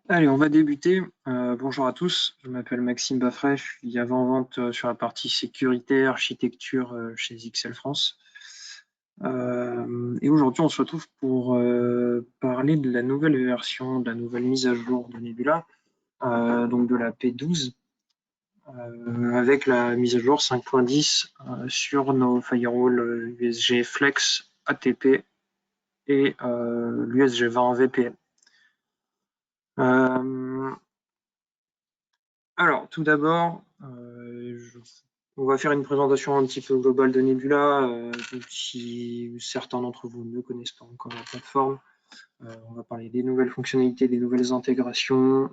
Allez, on va débuter. Bonjour à tous, je m'appelle Maxime Baffray, je suis avant-vente sur la partie sécurité, architecture chez XL France. Et aujourd'hui, on se retrouve pour parler de la nouvelle version, de la nouvelle mise à jour de Nebula, donc de la P12, avec la mise à jour 5.10 sur nos firewalls USG Flex, ATP et l'USG 20 VPN. Alors, tout d'abord, on va faire une présentation un petit peu globale de Nebula. Si certains d'entre vous ne connaissent pas encore la plateforme, on va parler des nouvelles fonctionnalités, des nouvelles intégrations,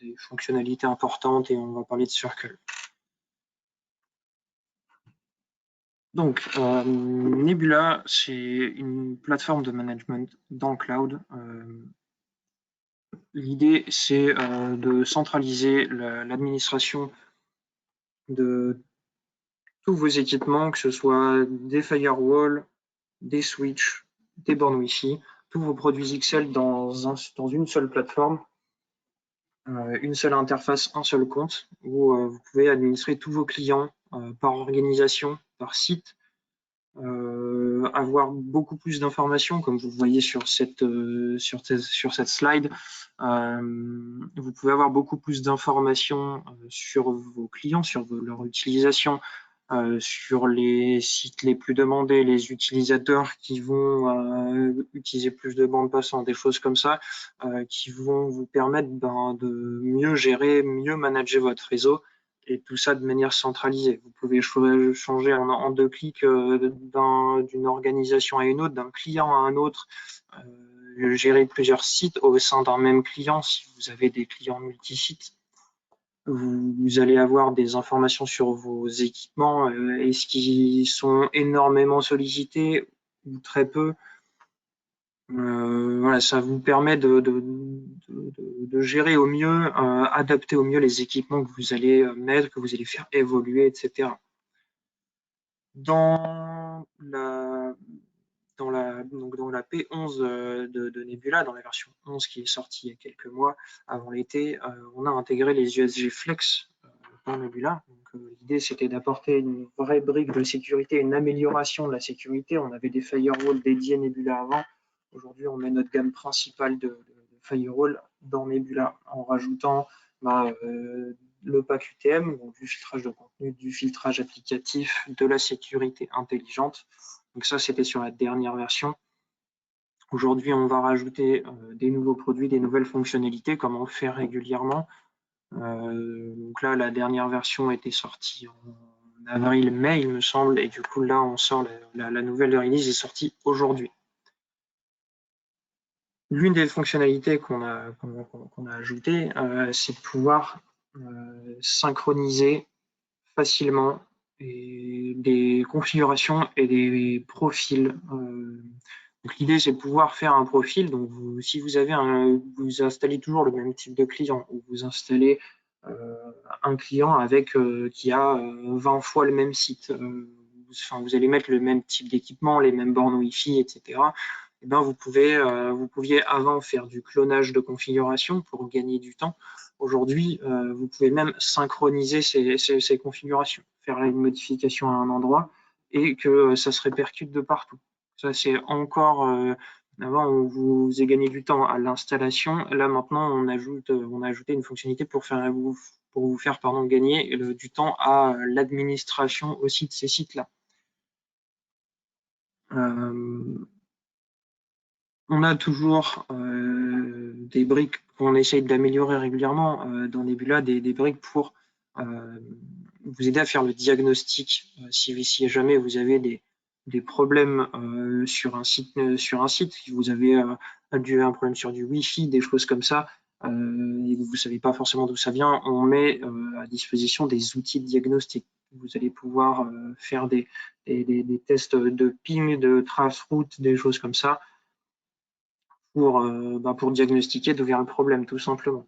des fonctionnalités importantes et on va parler de Circle. Donc, Nebula, c'est une plateforme de management dans le cloud. L'idée, c'est de centraliser l'administration de tous vos équipements, que ce soit des firewalls, des switches, des bornes Wi-Fi, tous vos produits XL dans une seule plateforme, une seule interface, un seul compte, où vous pouvez administrer tous vos clients par organisation, par site, avoir beaucoup plus d'informations, comme vous voyez sur cette slide. Vous pouvez avoir beaucoup plus d'informations sur vos clients, sur leur utilisation, sur les sites les plus demandés, les utilisateurs qui vont utiliser plus de bandes passantes, des choses comme ça, qui vont vous permettre de mieux gérer, mieux manager votre réseau, et tout ça de manière centralisée. Vous pouvez changer en 2 clics d'une organisation à une autre, d'un client à un autre, gérer plusieurs sites au sein d'un même client si vous avez des clients multi-sites. Vous allez avoir des informations sur vos équipements, est-ce qu'ils sont énormément sollicités ou très peu. Voilà, ça vous permet de gérer au mieux, adapter au mieux les équipements que vous allez mettre, que vous allez faire évoluer, etc. Dans la P11 de Nebula, dans la version 11 qui est sortie il y a quelques mois avant l'été, on a intégré les USG Flex dans Nebula. L'idée, c'était d'apporter une vraie brique de sécurité, une amélioration de la sécurité. On avait des firewalls dédiés Nebula avant. Aujourd'hui, on met notre gamme principale de firewall dans Nebula en rajoutant le pack UTM, donc du filtrage de contenu, du filtrage applicatif, de la sécurité intelligente. Donc ça, c'était sur la dernière version. Aujourd'hui, on va rajouter des nouveaux produits, des nouvelles fonctionnalités, comme on le fait régulièrement. Donc là, la dernière version était sortie en avril-mai, il me semble, et du coup, là, on sort la nouvelle release est sortie aujourd'hui. L'une des fonctionnalités qu'on a ajoutées, c'est de pouvoir synchroniser facilement des configurations et des profils. Donc l'idée, c'est de pouvoir faire un profil. Donc si vous avez vous installez toujours le même type de client, ou vous installez un client avec qui a 20 fois le même site, vous allez mettre le même type d'équipement, les mêmes bornes Wi-Fi, etc. Et ben vous pouviez avant faire du clonage de configuration pour gagner du temps. Aujourd'hui, vous pouvez même synchroniser ces configurations, faire une modification à un endroit et que ça se répercute de partout. Ça, c'est encore avant, on vous avez gagné du temps à l'installation. Là, maintenant, on a ajouté une fonctionnalité pour vous faire gagner du temps à l'administration aussi de ces sites-là. On a toujours des briques qu'on essaye d'améliorer régulièrement dans Nebula, des briques pour vous aider à faire le diagnostic. Si jamais vous avez des problèmes sur un site, si vous avez un problème sur du Wi-Fi, des choses comme ça, et que vous ne savez pas forcément d'où ça vient, on met à disposition des outils de diagnostic. Vous allez pouvoir faire des tests de ping, de traceroute, des choses comme ça, pour diagnostiquer d'où vient le problème, tout simplement.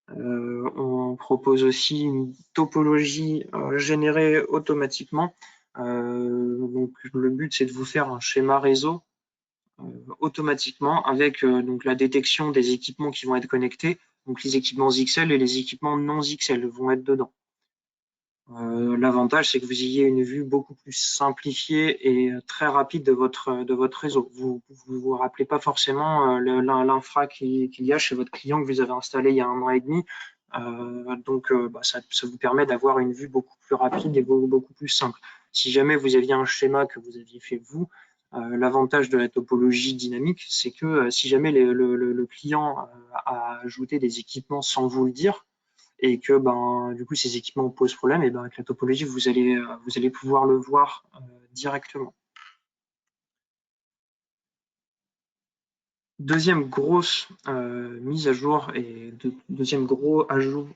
On propose aussi une topologie générée automatiquement. Donc le but, c'est de vous faire un schéma réseau automatiquement avec donc la détection des équipements qui vont être connectés. Donc les équipements XL et les équipements non XL vont être dedans. L'avantage, c'est que vous ayez une vue beaucoup plus simplifiée et très rapide de votre réseau. Vous rappelez pas forcément l'infra qu'il y a chez votre client que vous avez installé il y a 1 an et demi. Donc, ça vous permet d'avoir une vue beaucoup plus rapide et beaucoup plus simple. Si jamais vous aviez un schéma que vous aviez fait vous, l'avantage de la topologie dynamique, c'est que si jamais le client a ajouté des équipements sans vous le dire, et que du coup ces équipements posent problème, et avec la topologie vous allez pouvoir le voir directement. Deuxième grosse mise à jour et deuxième gros ajout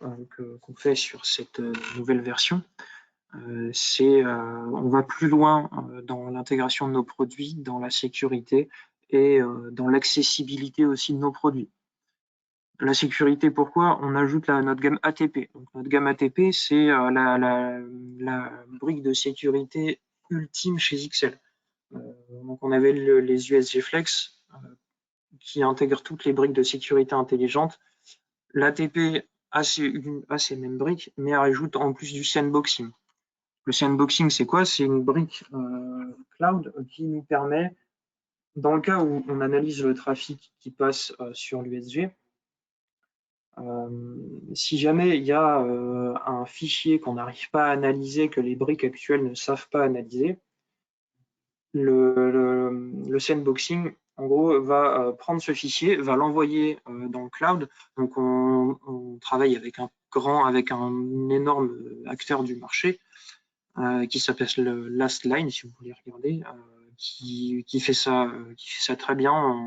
qu'on fait sur cette nouvelle version, c'est on va plus loin dans l'intégration de nos produits, dans la sécurité et dans l'accessibilité aussi de nos produits. La sécurité, pourquoi? On ajoute notre gamme ATP. Donc, notre gamme ATP, c'est la brique de sécurité ultime chez XL. Donc, on avait les USG Flex qui intègrent toutes les briques de sécurité intelligente. L'ATP a ces mêmes briques, mais elle rajoute en plus du sandboxing. Le sandboxing, c'est quoi? C'est une brique cloud qui nous permet, dans le cas où on analyse le trafic qui passe sur l'USG, si jamais il y a un fichier qu'on n'arrive pas à analyser, que les briques actuelles ne savent pas analyser, le sandboxing, en gros, va prendre ce fichier, va l'envoyer dans le cloud. Donc, on travaille avec un énorme acteur du marché qui s'appelle le Lastline, si vous voulez regarder, qui fait ça très bien,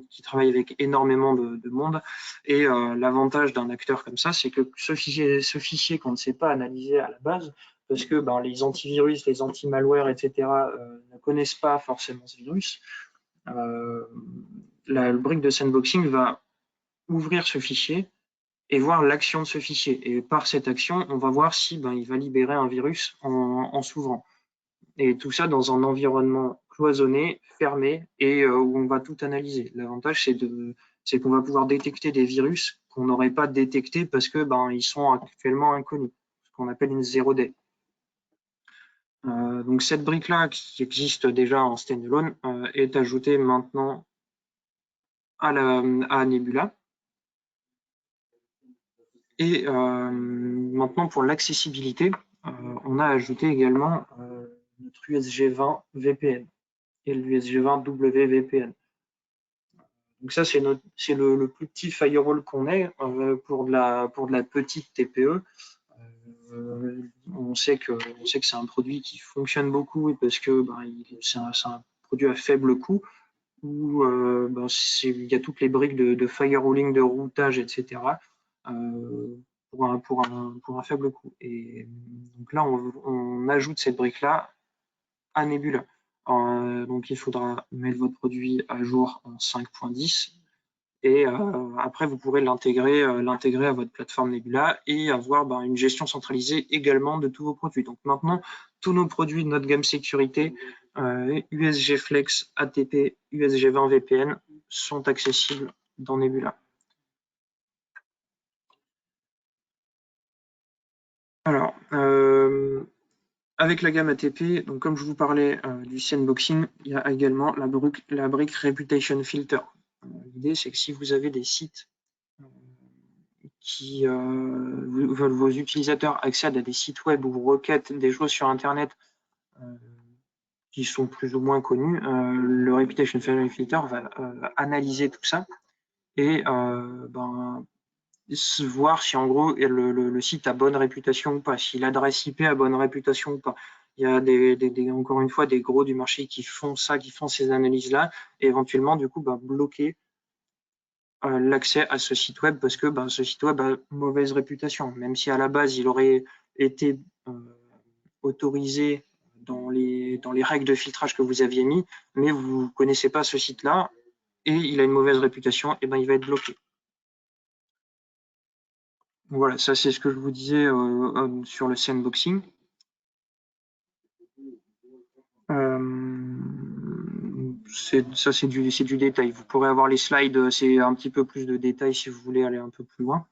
qui travaille avec énormément de monde. Et l'avantage d'un acteur comme ça, c'est que ce fichier qu'on ne sait pas analyser à la base, parce que les antivirus, les anti-malware, etc., ne connaissent pas forcément ce virus, la brique de sandboxing va ouvrir ce fichier et voir l'action de ce fichier. Et par cette action, on va voir si il va libérer un virus en s'ouvrant. Et tout ça dans un environnement cloisonné, fermé, et où on va tout analyser. L'avantage, c'est qu'on va pouvoir détecter des virus qu'on n'aurait pas détectés parce que ils sont actuellement inconnus, ce qu'on appelle une zero day. Donc cette brique-là, qui existe déjà en standalone, est ajoutée maintenant à Nebula. Et maintenant, pour l'accessibilité, on a ajouté également notre USG20 VPN et l'USG20 WVPN. Donc ça, c'est le plus petit firewall qu'on ait pour de la petite TPE. On sait que c'est un produit qui fonctionne beaucoup parce que c'est un produit à faible coût où il y a toutes les briques de firewalling, de routage, etc. Pour un faible coût. Et donc là, on ajoute cette brique-là à Nebula. Donc il faudra mettre votre produit à jour en 5.10 et après vous pourrez l'intégrer à votre plateforme Nebula et avoir une gestion centralisée également de tous vos produits. Donc maintenant, tous nos produits de notre gamme sécurité, USG Flex, ATP, USG20 VPN sont accessibles dans Nebula. Alors, avec la gamme ATP, donc comme je vous parlais du sandboxing, il y a également la brique Reputation Filter. L'idée, c'est que si vous avez des sites qui vos utilisateurs accèdent à des sites web ou requêtent des choses sur Internet qui sont plus ou moins connus, le Reputation Filter va analyser tout ça et voir si en gros le site a bonne réputation ou pas, si l'adresse IP a bonne réputation ou pas. Il y a encore une fois des gros du marché qui font ça, qui font ces analyses-là, et éventuellement du coup bloquer l'accès à ce site web parce que ce site web a mauvaise réputation, même si à la base il aurait été autorisé dans les règles de filtrage que vous aviez mis, mais vous ne connaissez pas ce site-là et il a une mauvaise réputation, et il va être bloqué. Voilà, ça c'est ce que je vous disais sur le sandboxing. ça c'est du détail. Vous pourrez avoir les slides, c'est un petit peu plus de détails si vous voulez aller un peu plus loin.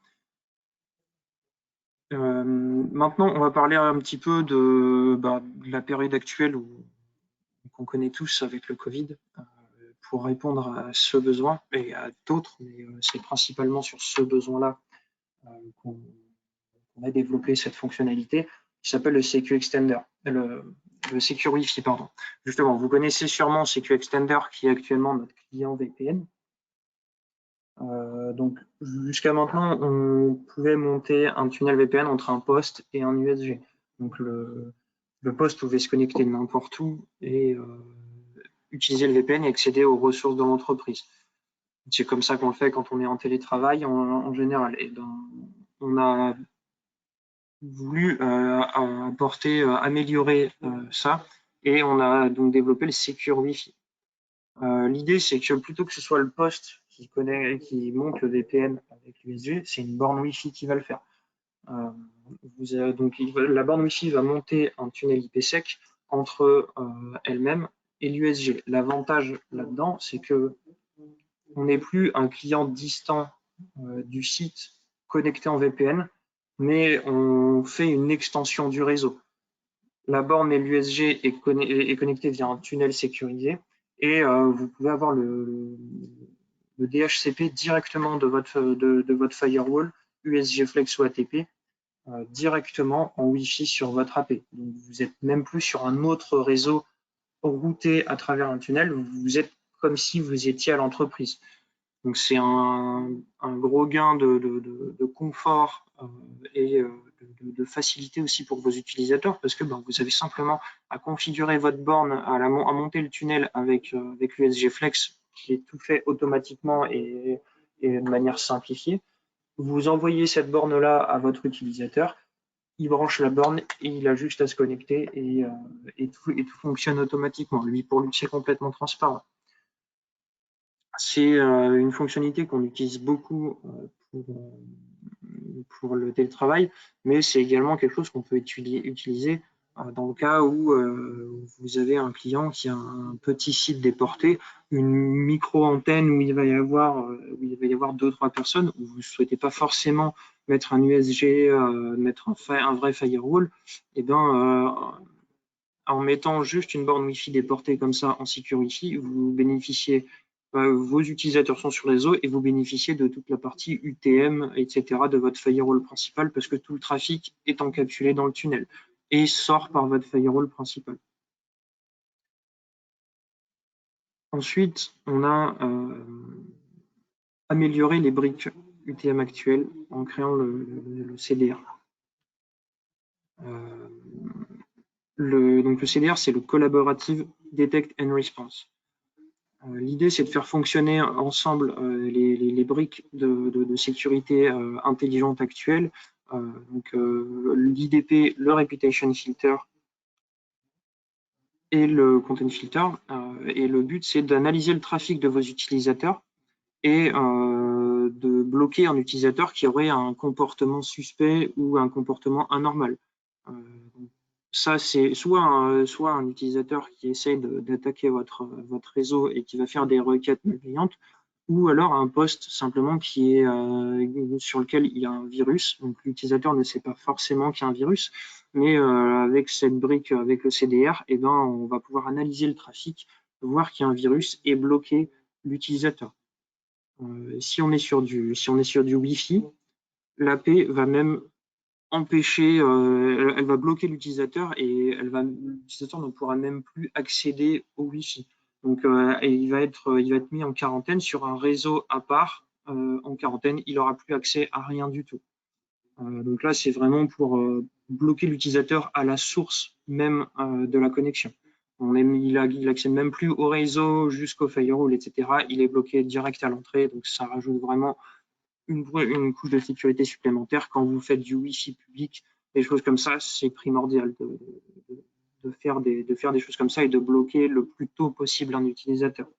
Maintenant, on va parler un petit peu de la période actuelle qu'on connaît tous avec le Covid, pour répondre à ce besoin et à d'autres, mais c'est principalement sur ce besoin-là qu'on a développé cette fonctionnalité qui s'appelle le Secure Extender, le Secure Wi-Fi, pardon. Justement, vous connaissez sûrement Secure Extender qui est actuellement notre client VPN. Donc, jusqu'à maintenant, on pouvait monter un tunnel VPN entre un poste et un USG. Donc, le poste pouvait se connecter n'importe où et utiliser le VPN et accéder aux ressources de l'entreprise. C'est comme ça qu'on le fait quand on est en télétravail en général. Et ben, on a voulu améliorer ça et on a donc développé le Secure Wi-Fi. L'idée, c'est que plutôt que ce soit le poste qui monte le VPN avec l'USG, c'est une borne Wi-Fi qui va le faire. Donc, la borne Wi-Fi va monter un tunnel IPsec entre elle-même et l'USG. L'avantage là-dedans, c'est que on n'est plus un client distant du site connecté en VPN, mais on fait une extension du réseau. La borne et l'USG est connectée via un tunnel sécurisé et vous pouvez avoir le DHCP directement de votre firewall, USG Flex ou ATP, directement en Wi-Fi sur votre AP. Donc, vous n'êtes même plus sur un autre réseau routé à travers un tunnel, vous êtes comme si vous étiez à l'entreprise. Donc c'est un gros gain de confort et de facilité aussi pour vos utilisateurs parce que vous avez simplement à configurer votre borne, à monter le tunnel avec l'USG Flex qui est tout fait automatiquement et de manière simplifiée. Vous envoyez cette borne-là à votre utilisateur, il branche la borne et il a juste à se connecter et tout fonctionne automatiquement. Pour lui, c'est complètement transparent. C'est une fonctionnalité qu'on utilise beaucoup pour le télétravail, mais c'est également quelque chose qu'on peut utiliser dans le cas où vous avez un client qui a un petit site déporté, une micro-antenne où il va y avoir 2-3 personnes, où vous ne souhaitez pas forcément mettre un USG, mettre un vrai firewall, et en mettant juste une borne Wi-Fi déportée comme ça en security, vous bénéficiez, vos utilisateurs sont sur le réseau et vous bénéficiez de toute la partie UTM, etc. de votre firewall principal parce que tout le trafic est encapsulé dans le tunnel et sort par votre firewall principal. Ensuite, on a amélioré les briques UTM actuelles en créant le CDR. Donc le CDR, c'est le Collaborative Detect and Response. L'idée, c'est de faire fonctionner ensemble les briques de sécurité intelligente actuelles, donc l'IDP, le Reputation Filter et le Content Filter. Et le but, c'est d'analyser le trafic de vos utilisateurs et de bloquer un utilisateur qui aurait un comportement suspect ou un comportement anormal. Ça, c'est soit un utilisateur qui essaie d'attaquer votre réseau et qui va faire des requêtes malveillantes, ou alors un poste simplement qui est sur lequel il y a un virus. Donc l'utilisateur ne sait pas forcément qu'il y a un virus, mais avec cette brique, avec le CDR, on va pouvoir analyser le trafic, voir qu'il y a un virus et bloquer l'utilisateur. Si on est sur du Wi-Fi, l'AP va même empêcher, elle va bloquer l'utilisateur et l'utilisateur ne pourra même plus accéder au Wi-Fi. Donc, il va être mis en quarantaine sur un réseau à part. En quarantaine, il n'aura plus accès à rien du tout. Donc là, c'est vraiment pour bloquer l'utilisateur à la source même de la connexion. Il n'accède même plus au réseau jusqu'au firewall, etc. Il est bloqué direct à l'entrée. Donc, ça rajoute vraiment une couche de sécurité supplémentaire. Quand vous faites du Wi-Fi public, des choses comme ça, c'est primordial de faire des choses comme ça et de bloquer le plus tôt possible un utilisateur.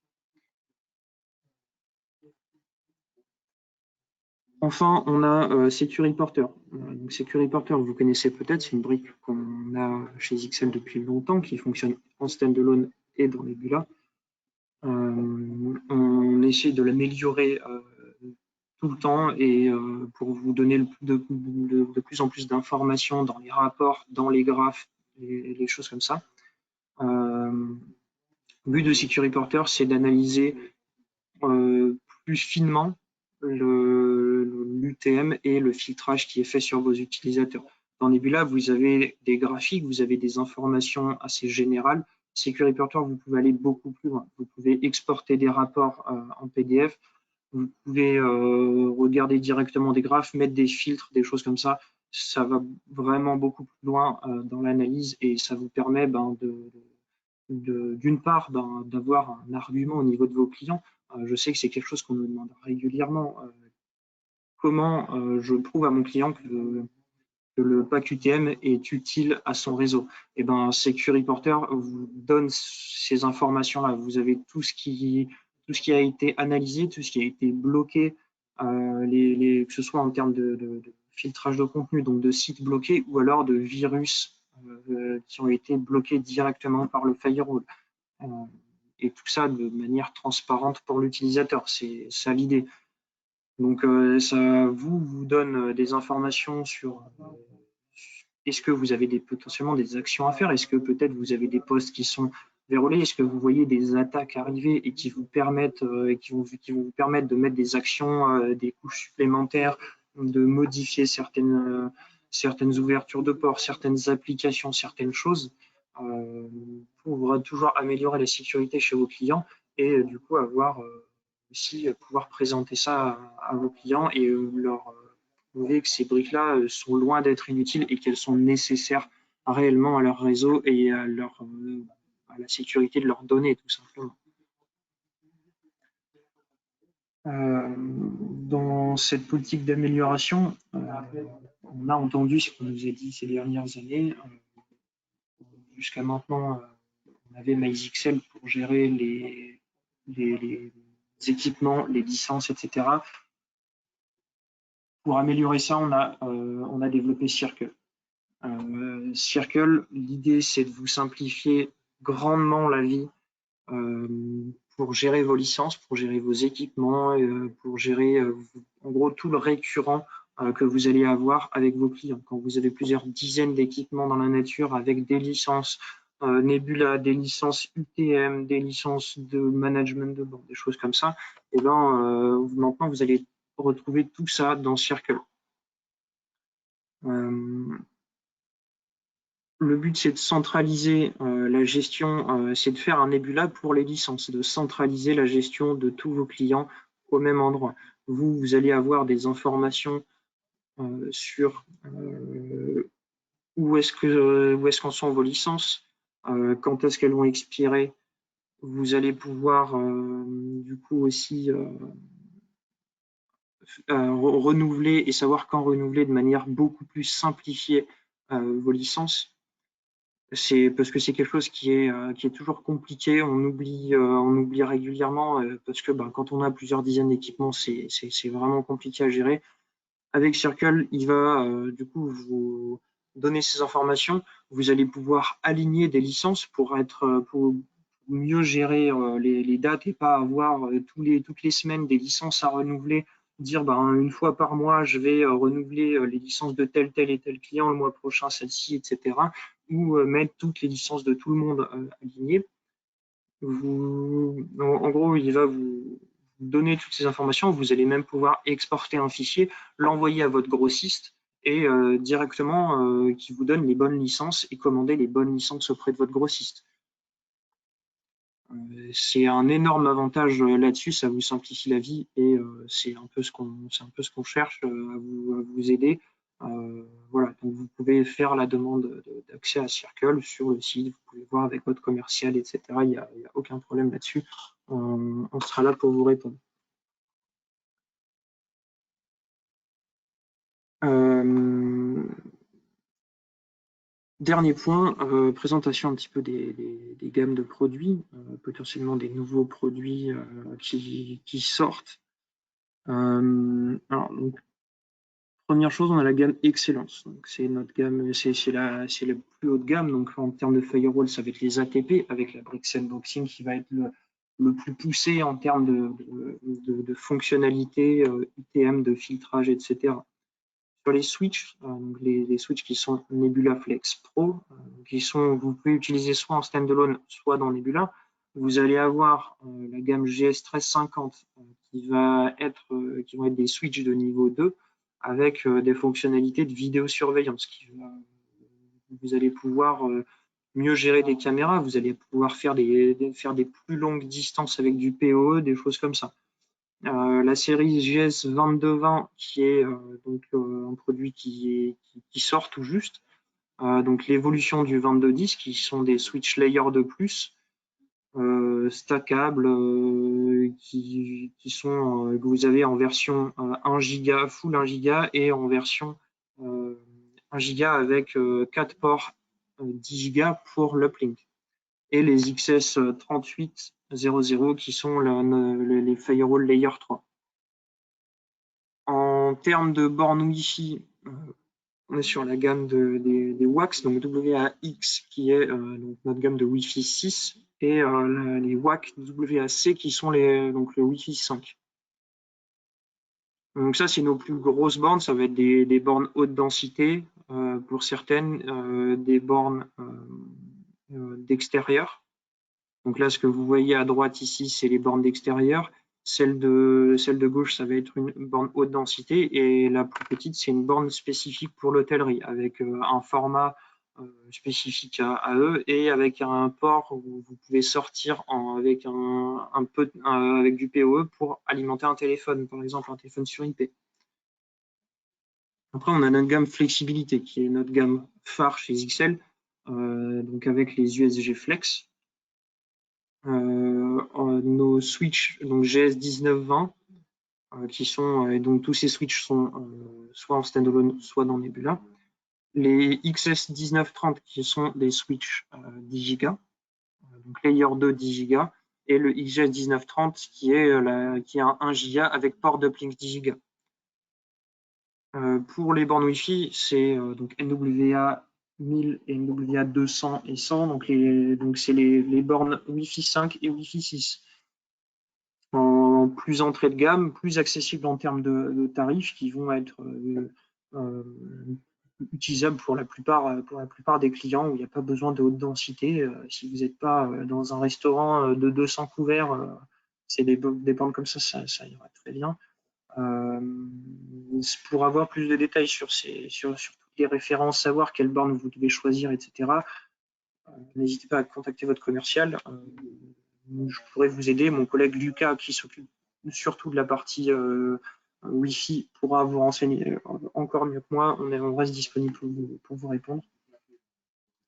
Enfin, on a Security Porter. Donc, Security Porter, vous connaissez peut-être, c'est une brique qu'on a chez XL depuis longtemps, qui fonctionne en standalone et dans Nebula. essaie de l'améliorer tout le temps et pour vous donner de plus en plus d'informations dans les rapports, dans les graphes, les choses comme ça. Le but de Security Reporter, c'est d'analyser plus finement l'UTM et le filtrage qui est fait sur vos utilisateurs. Dans Nebula, vous avez des graphiques, vous avez des informations assez générales. Security Reporter, vous pouvez aller beaucoup plus loin. Vous pouvez exporter des rapports en PDF. Vous pouvez regarder directement des graphes, mettre des filtres, des choses comme ça. Ça va vraiment beaucoup plus loin dans l'analyse et ça vous permet d'une part d'avoir un argument au niveau de vos clients. Je sais que c'est quelque chose qu'on me demande régulièrement. Comment je prouve à mon client que le pack UTM est utile à son réseau? Et ben, Security Reporter vous donne ces informations-là. Vous avez tout ce qui a été analysé, tout ce qui a été bloqué, que ce soit en termes de filtrage de contenu, donc de sites bloqués, ou alors de virus qui ont été bloqués directement par le firewall. Et tout ça de manière transparente pour l'utilisateur. C'est ça l'idée. Donc, ça vous donne des informations sur est-ce que vous avez potentiellement des actions à faire? Est-ce que peut-être vous avez des postes qui sont verrouillés? Est-ce que vous voyez des attaques arriver et qui vous permettent, qui vont vous permettre de mettre des actions, des couches supplémentaires, de modifier certaines ouvertures de ports, certaines applications, certaines choses, pour toujours améliorer la sécurité chez vos clients et du coup avoir aussi pouvoir présenter ça à vos clients et leur prouver que ces briques-là sont loin d'être inutiles et qu'elles sont nécessaires réellement à leur réseau et à la sécurité de leurs données, tout simplement. Dans cette politique d'amélioration, on a entendu ce qu'on nous a dit ces dernières années. Jusqu'à maintenant, on avait MyXL pour gérer les équipements, les licences, etc. Pour améliorer ça, on a développé Circle. Circle, l'idée, c'est de vous simplifier grandement la vie pour gérer vos licences, pour gérer vos équipements, pour gérer en gros tout le récurrent que vous allez avoir avec vos clients. Quand vous avez plusieurs dizaines d'équipements dans la nature avec des licences Nebula, des licences UTM, des licences de management de bord, des choses comme ça, et ben maintenant vous allez retrouver tout ça dans Circle. Le but, c'est de centraliser la gestion, c'est de faire un Nebula pour les licences, de centraliser la gestion de tous vos clients au même endroit. Vous allez avoir des informations sur où est-ce qu'en sont vos licences, quand est-ce qu'elles vont expirer. Vous allez pouvoir du coup aussi renouveler et savoir quand renouveler de manière beaucoup plus simplifiée vos licences. C'est parce que c'est quelque chose qui est toujours compliqué, on oublie régulièrement parce que quand on a plusieurs dizaines d'équipements, c'est vraiment compliqué à gérer. Avec Circle, il va du coup vous donner ces informations. Vous allez pouvoir aligner des licences pour mieux gérer les dates et pas avoir toutes les semaines des licences à renouveler. Dire une fois par mois, je vais renouveler les licences de tel et tel client, le mois prochain celle-ci, etc. Ou mettre toutes les licences de tout le monde alignées. En gros, il va vous donner toutes ces informations. Vous allez même pouvoir exporter un fichier, l'envoyer à votre grossiste et directement qui vous donne les bonnes licences et commander les bonnes licences auprès de votre grossiste. C'est un énorme avantage là-dessus, ça vous simplifie la vie et c'est un peu ce qu'on cherche à vous aider. Voilà, donc vous pouvez faire la demande d'accès à Circle sur le site, vous pouvez voir avec votre commercial, etc. Il n'y a aucun problème là-dessus. On sera là pour vous répondre. Dernier point, présentation un petit peu des gammes de produits, potentiellement des nouveaux produits qui sortent. Alors, donc, première chose, on a la gamme Excellence. C'est notre gamme, c'est la plus haute gamme. Donc en termes de firewall, ça va être les ATP avec la brique sandboxing qui va être le plus poussé en termes de fonctionnalités, ITM, de filtrage, etc. Sur les switches, les switches qui sont Nebula Flex Pro, vous pouvez utiliser soit en standalone, soit dans Nebula. Vous allez avoir la gamme GS 1350 qui vont être des switches de niveau 2 avec des fonctionnalités de vidéosurveillance. Vous allez pouvoir mieux gérer des caméras, vous allez pouvoir faire des plus longues distances avec du PoE, des choses comme ça. La série GS 2220 qui est un produit qui sort tout juste. Donc l'évolution du 2210 qui sont des switch layers de plus stackables que vous avez en version 1 Go, full 1 Go et en version 1 Go avec 4 ports 10 Go pour l'uplink. Et les XS 3800 qui sont les Firewall Layer 3. En termes de bornes Wi-Fi, on est sur la gamme des WAX, donc WAX qui est donc notre gamme de Wi-Fi 6 et les WAC WAC qui sont donc le Wi-Fi 5. Donc ça, c'est nos plus grosses bornes, ça va être des bornes haute densité pour certaines, des bornes d'extérieur. Donc là, ce que vous voyez à droite ici, c'est les bornes d'extérieur. Celle de gauche, ça va être une borne haute densité et la plus petite, c'est une borne spécifique pour l'hôtellerie avec un format spécifique à eux et avec un port où vous pouvez sortir avec avec du PoE pour alimenter un téléphone, par exemple un téléphone sur IP. Après, on a notre gamme flexibilité qui est notre gamme phare chez XL, donc avec les USG Flex. Nos switches, donc GS 1920, qui sont, et donc tous ces switches sont soit en standalone, soit dans Nebula. Les XS 1930 qui sont des switches 10 Go, donc Layer 2 10 Go, et le XS 1930 qui est un 1 Go avec port d'uplink 10 Go. Pour les bornes Wi-Fi, c'est donc NWA 1000 et NWA 200 et 100, donc c'est les bornes Wi-Fi 5 et Wi-Fi 6. En plus entrée de gamme, plus accessible en termes de tarifs qui vont être utilisables pour la plupart des clients où il n'y a pas besoin de haute densité. Si vous n'êtes pas dans un restaurant de 200 couverts, c'est des bornes comme ça ira très bien. Pour avoir plus de détails sur toutes les références, savoir quelle borne vous devez choisir, etc., n'hésitez pas à contacter votre commercial. Je pourrais vous aider. Mon collègue Lucas, qui s'occupe surtout de la partie Wi-Fi, pourra vous renseigner encore mieux que moi. On reste disponible pour vous répondre.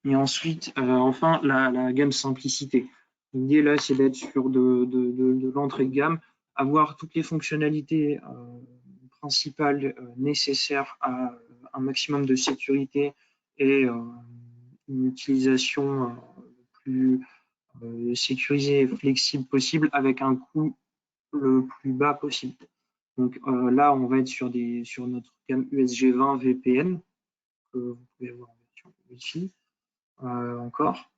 Et ensuite, enfin, la gamme simplicité. L'idée là, c'est d'être sur de l'entrée de gamme, avoir toutes les fonctionnalités principales nécessaires à un maximum de sécurité et une utilisation plus sécurisée et flexible possible avec un coût le plus bas possible. Donc là, on va être sur notre gamme USG 20 VPN que vous pouvez avoir en version Wi-Fi encore.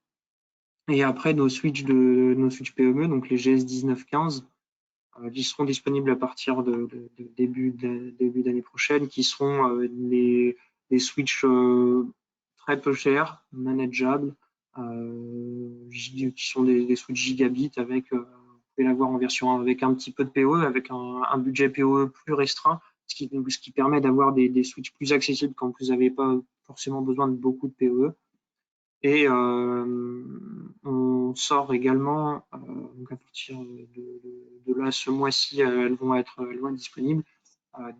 Et après nos switches PME, donc les GS 1915, qui seront disponibles à partir de début d'année prochaine, qui seront des switches très peu chers, manageables, qui sont des switches gigabit avec, vous pouvez l'avoir en version 1 avec un petit peu de PoE, avec un budget PoE plus restreint, ce qui permet d'avoir des switches plus accessibles quand vous n'avez pas forcément besoin de beaucoup de PoE. Et on sort également, donc à partir de là, ce mois-ci, elles vont être disponibles,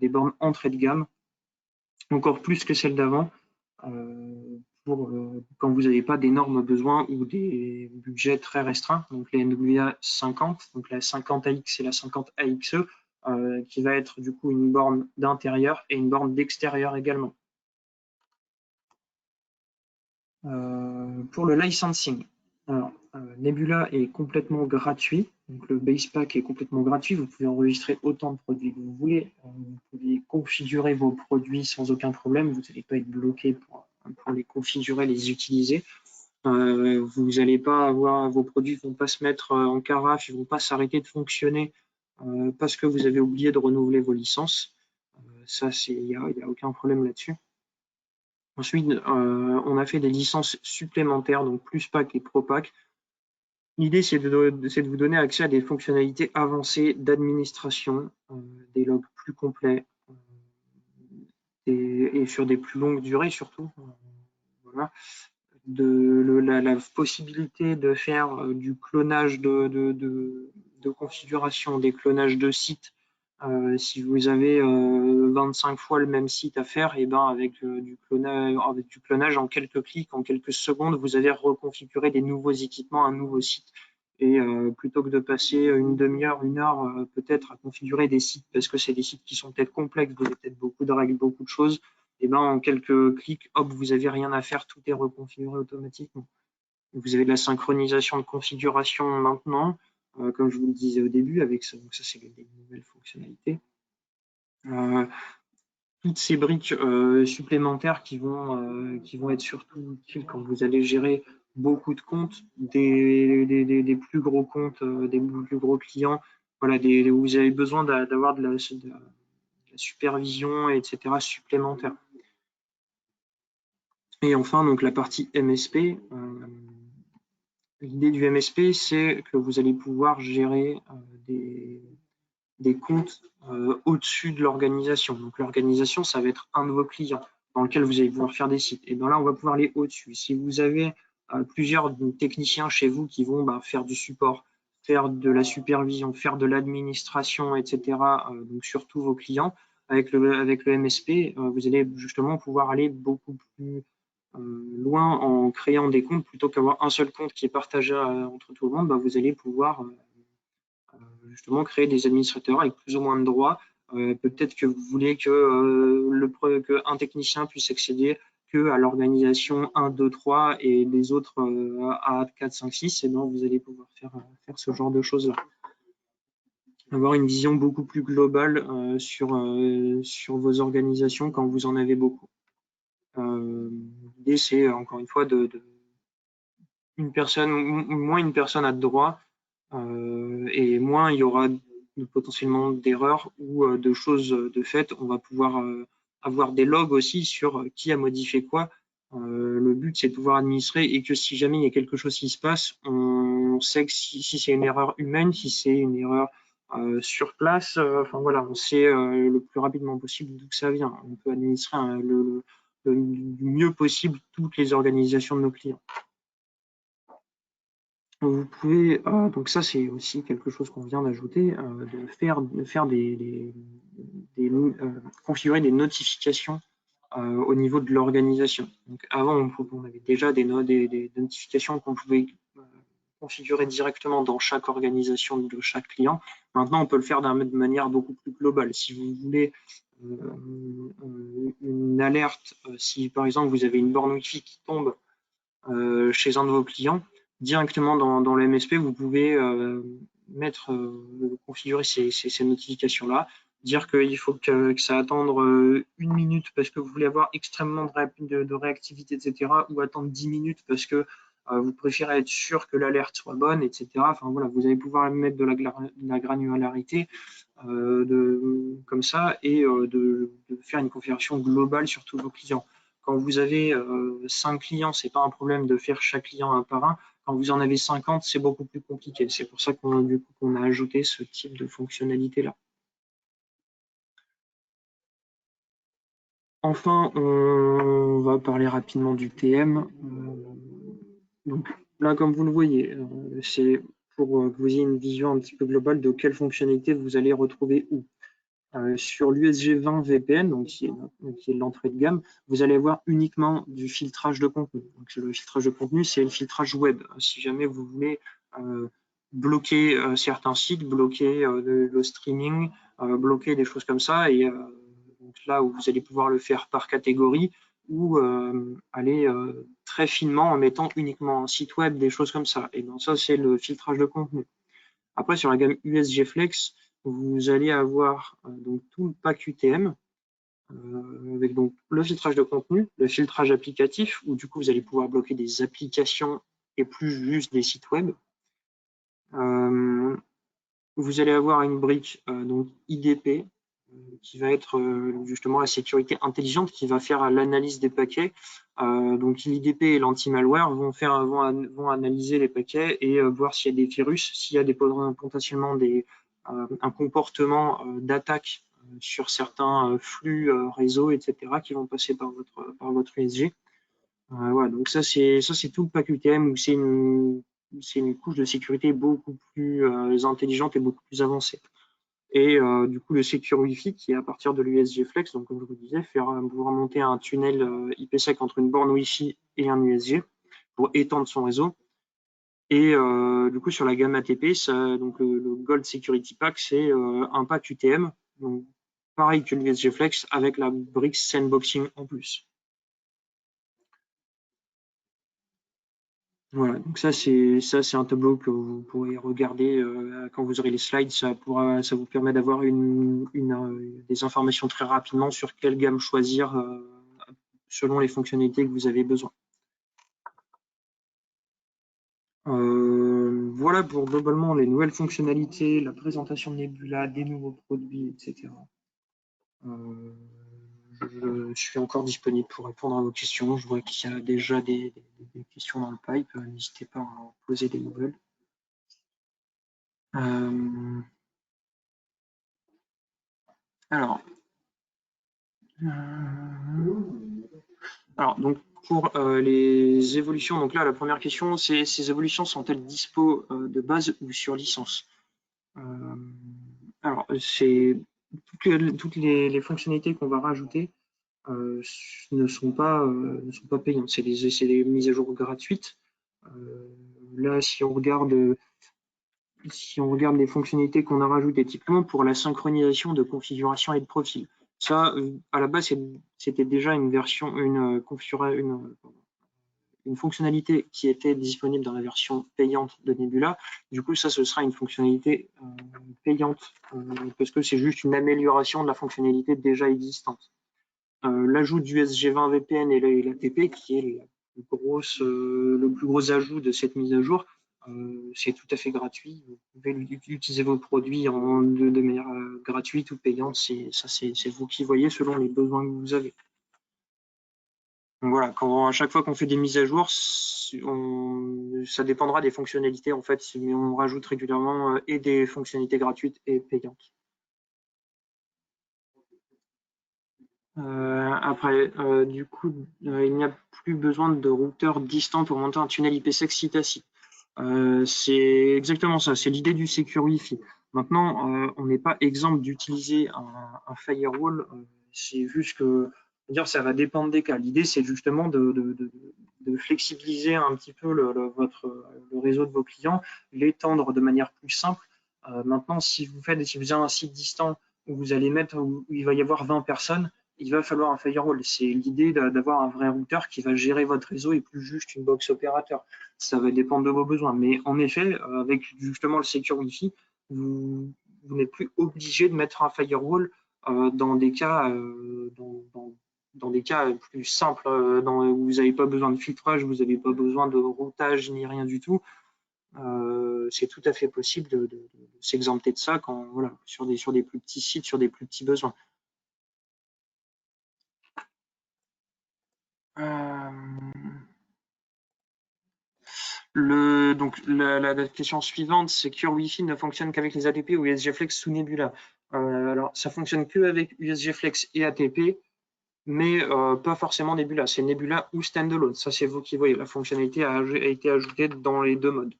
des bornes entrée de gamme, encore plus que celles d'avant, pour quand vous n'avez pas d'énormes besoins ou des budgets très restreints. Donc les NWA 50, donc la 50AX et la 50AXE, qui va être du coup une borne d'intérieur et une borne d'extérieur également. Pour le licensing, alors, Nebula est complètement gratuit, donc le base pack est complètement gratuit, vous pouvez enregistrer autant de produits que vous voulez, vous pouvez configurer vos produits sans aucun problème, vous n'allez pas être bloqué pour les configurer, les utiliser. Vous n'allez pas avoir, vos produits vont pas se mettre en carafe, ils vont pas s'arrêter de fonctionner parce que vous avez oublié de renouveler vos licences. Ça, il y a aucun problème là-dessus. Ensuite, on a fait des licences supplémentaires, donc plus pack et pro pack. L'idée, c'est de vous donner accès à des fonctionnalités avancées d'administration, des logs plus complets et sur des plus longues durées surtout. Voilà. La possibilité de faire du clonage de configuration, des clonages de sites. Si vous avez 25 fois le même site à faire, et ben avec du clonage en quelques clics, en quelques secondes, vous allez reconfigurer des nouveaux équipements, un nouveau site. Et plutôt que de passer une demi-heure, une heure peut-être à configurer des sites, parce que c'est des sites qui sont peut-être complexes, vous avez peut-être beaucoup de règles, beaucoup de choses, et ben en quelques clics, hop, vous n'avez rien à faire, tout est reconfiguré automatiquement. Vous avez de la synchronisation de configuration maintenant, comme je vous le disais au début, avec ça. Donc ça, c'est des nouvelles fonctionnalités. Toutes ces briques supplémentaires qui vont être surtout utiles quand vous allez gérer beaucoup de comptes, des plus gros comptes, des plus gros clients, voilà, où vous avez besoin d'avoir de la supervision, etc. supplémentaire. Et enfin, donc la partie MSP. L'idée du MSP, c'est que vous allez pouvoir gérer des comptes au-dessus de l'organisation. Donc l'organisation, ça va être un de vos clients dans lequel vous allez pouvoir faire des sites. Et bien là, on va pouvoir aller au-dessus. Si vous avez plusieurs techniciens chez vous qui vont faire du support, faire de la supervision, faire de l'administration, etc., donc sur tous vos clients, avec le MSP, vous allez justement pouvoir aller beaucoup plus loin en créant des comptes plutôt qu'avoir un seul compte qui est partagé entre tout le monde. Vous allez pouvoir justement créer des administrateurs avec plus ou moins de droits. Peut-être que vous voulez que un technicien puisse accéder que à l'organisation 1, 2, 3 et les autres à 4, 5, 6, et bien vous allez pouvoir faire ce genre de choses-là. Avoir une vision beaucoup plus globale sur vos organisations quand vous en avez beaucoup. L'idée, c'est encore une fois moins une personne a de droits et moins il y aura potentiellement d'erreurs ou de choses de fait. On va pouvoir avoir des logs aussi sur qui a modifié quoi. Le but, c'est de pouvoir administrer et que si jamais il y a quelque chose qui se passe, on sait que si c'est une erreur humaine, si c'est une erreur sur place, enfin voilà, on sait le plus rapidement possible d'où ça vient. On peut administrer le mieux possible toutes les organisations de nos clients. Vous pouvez, donc ça c'est aussi quelque chose qu'on vient d'ajouter, de faire configurer des notifications au niveau de l'organisation. Donc avant, on avait déjà des notifications qu'on pouvait configurer directement dans chaque organisation de chaque client. Maintenant, on peut le faire de manière beaucoup plus globale. Si vous voulez une alerte, si par exemple vous avez une borne Wi-Fi qui tombe chez un de vos clients, directement dans le MSP, vous pouvez configurer ces notifications-là, dire qu'il faut que ça attendre 1 minute parce que vous voulez avoir extrêmement de réactivité, etc., ou attendre 10 minutes parce que vous préférez être sûr que l'alerte soit bonne, etc. Enfin voilà, vous allez pouvoir mettre de la granularité comme ça et de faire une configuration globale sur tous vos clients. Quand vous avez 5 clients, ce n'est pas un problème de faire chaque client un par un. Quand vous en avez 50, c'est beaucoup plus compliqué. C'est pour ça qu'on a ajouté ce type de fonctionnalité-là. Enfin, on va parler rapidement du TM. Donc là, comme vous le voyez, c'est pour que vous ayez une vision un petit peu globale de quelles fonctionnalités vous allez retrouver où. Sur l'USG 20 VPN, donc qui est l'entrée de gamme, vous allez avoir uniquement du filtrage de contenu. Donc, le filtrage de contenu, c'est le filtrage web. Si jamais vous voulez bloquer certains sites, bloquer le streaming, bloquer des choses comme ça, et donc là où vous allez pouvoir le faire par catégorie ou aller très finement en mettant uniquement un site web, des choses comme ça. Et donc ça, c'est le filtrage de contenu. Après, sur la gamme USG Flex, vous allez avoir donc tout le pack UTM avec donc le filtrage de contenu, le filtrage applicatif, où du coup vous allez pouvoir bloquer des applications et plus juste des sites web. Vous allez avoir une brique donc IDP qui va être justement la sécurité intelligente qui va faire l'analyse des paquets. Donc l'IDP et l'anti-malware vont analyser les paquets et voir s'il y a des virus, s'il y a potentiellement un comportement d'attaque sur certains flux réseaux, etc., qui vont passer par votre USG. Voilà, donc ça c'est tout le pack UTM où c'est une couche de sécurité beaucoup plus intelligente et beaucoup plus avancée. Et du coup, le Secure Wi-Fi qui est à partir de l'USG Flex, donc comme je vous disais, vous remonter un tunnel IPsec entre une borne Wi-Fi et un USG pour étendre son réseau. Et du coup, sur la gamme ATP, donc le Gold Security Pack, c'est un pack UTM, donc pareil que l'USG Flex avec la brique Sandboxing en plus. Voilà, donc ça c'est un tableau que vous pourrez regarder quand vous aurez les slides. Ça vous permet d'avoir des informations très rapidement sur quelle gamme choisir selon les fonctionnalités que vous avez besoin. Voilà pour globalement les nouvelles fonctionnalités, la présentation de Nebula, des nouveaux produits, etc. Je suis encore disponible pour répondre à vos questions. Je vois qu'il y a déjà des questions dans le pipe. N'hésitez pas à en poser des nouvelles. Alors, donc pour les évolutions, donc là la première question, c'est ces évolutions sont-elles dispo de base ou sur licence? Alors, c'est toutes les fonctionnalités qu'on va rajouter ne sont pas payantes. C'est des mises à jour gratuites. Là, si on regarde les fonctionnalités qu'on a rajoutées, typiquement pour la synchronisation de configuration et de profil. Ça, à la base, c'était déjà une fonctionnalité qui était disponible dans la version payante de Nebula. Du coup, ça, ce sera une fonctionnalité payante parce que c'est juste une amélioration de la fonctionnalité déjà existante. L'ajout du SG20 VPN et l'ATP, qui est le plus gros ajout de cette mise à jour, c'est tout à fait gratuit. Vous pouvez utiliser vos produits de manière gratuite ou payante. C'est vous qui voyez selon les besoins que vous avez. Donc voilà, à chaque fois qu'on fait des mises à jour, ça dépendra des fonctionnalités en fait, mais on rajoute régulièrement et des fonctionnalités gratuites et payantes. Après, du coup, il n'y a plus besoin de routeur distant pour monter un tunnel IPsec site à site. C'est exactement ça, c'est l'idée du Secure Wi-Fi. Maintenant, on n'est pas exemple d'utiliser un firewall, c'est juste que ça va dépendre des cas. L'idée, c'est justement de flexibiliser un petit peu le réseau de vos clients, l'étendre de manière plus simple. Maintenant, si vous avez un site distant où il va y avoir 20 personnes, il va falloir un firewall. C'est l'idée d'avoir un vrai routeur qui va gérer votre réseau et plus juste une box opérateur. Ça va dépendre de vos besoins. Mais en effet, avec justement le Secure Wi-Fi, vous n'êtes plus obligé de mettre un firewall dans des cas plus simples, où vous n'avez pas besoin de filtrage, vous n'avez pas besoin de routage ni rien du tout. C'est tout à fait possible de s'exempter de ça sur des plus petits sites, sur des plus petits besoins. Donc la question suivante, c'est Secure Wi-Fi ne fonctionne qu'avec les ATP ou USG Flex sous Nebula. Alors, ça fonctionne que avec USG Flex et ATP, mais pas forcément Nebula. C'est Nebula ou Standalone. Ça, c'est vous qui voyez. La fonctionnalité a été ajoutée dans les deux modes.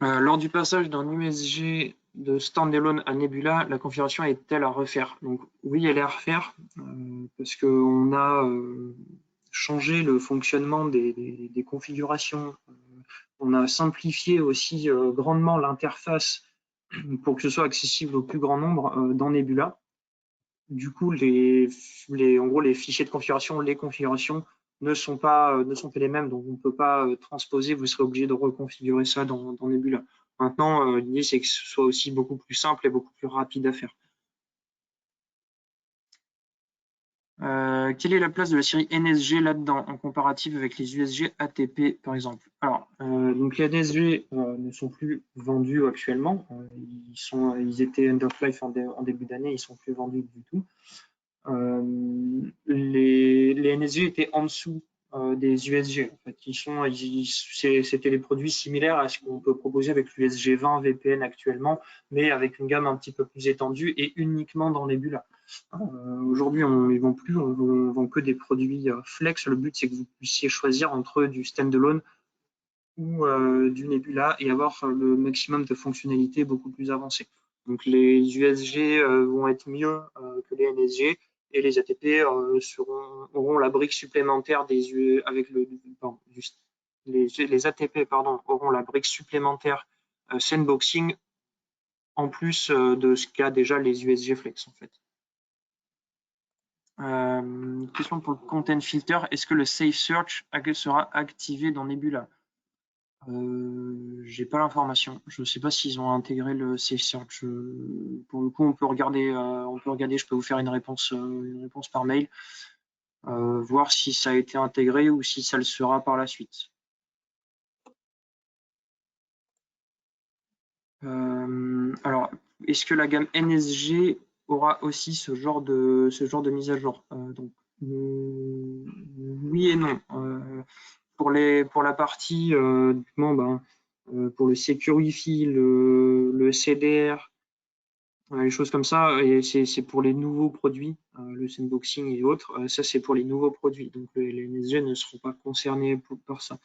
Lors du passage d'un USG de Standalone à Nebula, la configuration est-elle à refaire? Donc oui, elle est à refaire parce qu'on a changé le fonctionnement des configurations. On a simplifié aussi grandement l'interface pour que ce soit accessible au plus grand nombre dans Nebula. Du coup, en gros, les fichiers de configuration, les configurations ne sont pas les mêmes, donc on ne peut pas transposer, vous serez obligé de reconfigurer ça dans Nebula. Maintenant, l'idée, c'est que ce soit aussi beaucoup plus simple et beaucoup plus rapide à faire. Quelle est la place de la série NSG là-dedans, en comparative avec les USG ATP, par exemple? Alors, donc les NSG ne sont plus vendus actuellement. Ils étaient end of life en début d'année, ils sont plus vendus du tout. Les NSG étaient en dessous des USG. En fait, c'était des produits similaires à ce qu'on peut proposer avec l'USG 20 VPN actuellement, mais avec une gamme un petit peu plus étendue et uniquement dans Nebula. Aujourd'hui, ils vend plus, on vend que des produits flex. Le but, c'est que vous puissiez choisir entre du standalone ou du Nebula et avoir le maximum de fonctionnalités beaucoup plus avancées. Donc les USG vont être mieux que les NSG et les ATP auront la brique supplémentaire des avec les ATP auront la brique supplémentaire sandboxing en plus de ce qu'a déjà les USG Flex en fait. Question pour le content filter, est-ce que le safe search sera activé dans Nebula? J'ai pas l'information. Je ne sais pas s'ils ont intégré le safe search. Pour le coup, on peut regarder. Je peux vous faire une réponse par mail, voir si ça a été intégré ou si ça le sera par la suite. Alors, est-ce que la gamme NSG aura aussi ce genre de mise à jour? Donc, oui et non. Pour la partie pour le Secure Wi-Fi, le CDR, les choses comme ça, et c'est pour les nouveaux produits, le sandboxing et autres, ça c'est pour les nouveaux produits, donc les NSG ne seront pas concernés par ça.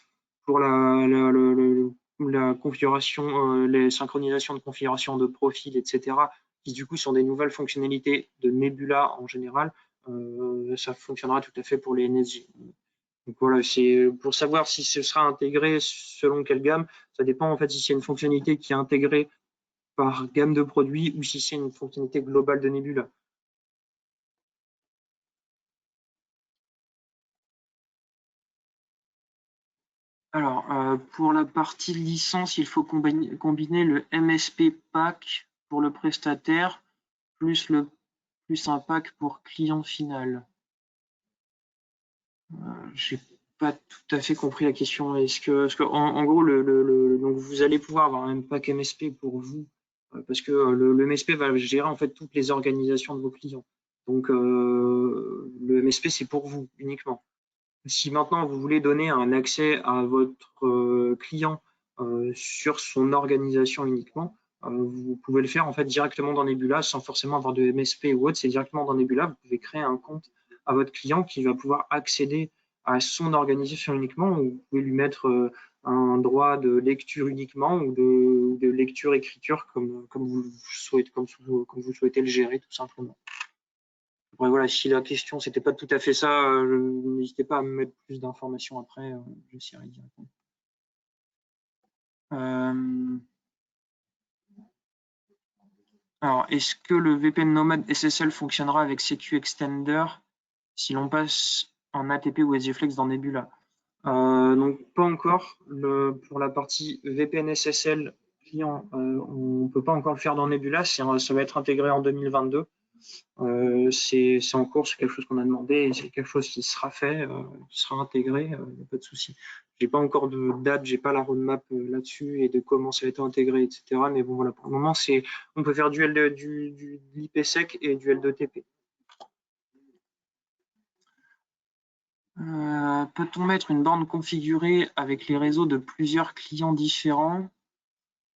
Pour la configuration, les synchronisations de configuration de profil, etc., qui du coup sont des nouvelles fonctionnalités de Nebula en général, ça fonctionnera tout à fait pour les NSG. Donc voilà, c'est pour savoir si ce sera intégré selon quelle gamme. Ça dépend en fait si c'est une fonctionnalité qui est intégrée par gamme de produits ou si c'est une fonctionnalité globale de Nebula. Alors, pour la partie licence, il faut combiner le MSP pack pour le prestataire plus un pack pour client final. J'ai pas tout à fait compris la question. En gros, donc vous allez pouvoir avoir un pack MSP pour vous, parce que le MSP va gérer en fait toutes les organisations de vos clients. Donc le MSP c'est pour vous uniquement. Si maintenant vous voulez donner un accès à votre client sur son organisation uniquement, vous pouvez le faire en fait directement dans Nebula sans forcément avoir de MSP ou autre. C'est directement dans Nebula. Vous pouvez créer un compte à votre client qui va pouvoir accéder à son organisation uniquement. Ou vous pouvez lui mettre un droit de lecture uniquement ou de lecture-écriture comme vous souhaitez le gérer tout simplement. Après, voilà, si la question c'était pas tout à fait ça, n'hésitez pas à me mettre plus d'informations après, j'essaierai d'y répondre. Alors, est-ce que le VPN Nomad SSL fonctionnera avec Secu Extender si l'on passe en ATP ou SGFlex dans Nebula? Donc pas encore. Pour la partie VPN SSL client, on ne peut pas encore le faire dans Nebula, ça va être intégré en 2022. C'est en cours, c'est quelque chose qu'on a demandé et c'est quelque chose qui sera fait, qui sera intégré, il n'y a pas de souci. J'ai pas encore de date, j'ai pas la roadmap là-dessus et de comment ça va être intégré, etc. Mais bon voilà, pour le moment, on peut faire du l'IPsec et du L2TP. Peut-on mettre une borne configurée avec les réseaux de plusieurs clients différents